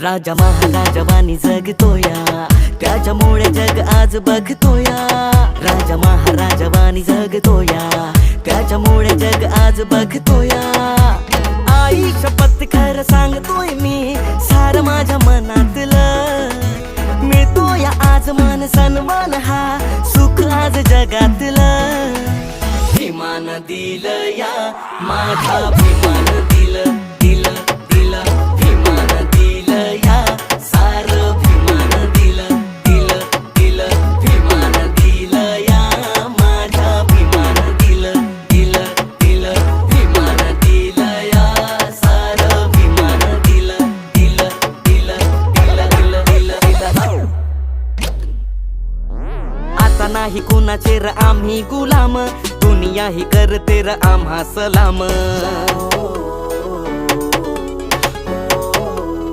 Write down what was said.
राजा महाराजवानी जगतोया, त्याच्यामुळे जग आज बघतोया। राजा महाराजवानी जगतोया, त्याच्यामुळे जग आज बघतोया। आई शपथ खरं सांगतोय मी, सार माझ्या मनातलं मिळतोया आज मान सन्मान हा, सुख आज जगातलं। विमान दिलं या माझा विमान दिलं दिलं दिलं, विमान दिलं या सार विमान दिलं दिलं दिलं, विमान दिलं या माझा विमान दिलं दिलं दिलं, विमान दिलं या सार विमान दिलं दिलं दिलं दिलं दिलं दिलं। आता नाही कुणाचे र आम्ही गुलाम, दुनिया ही करते र आम्हा सलाम।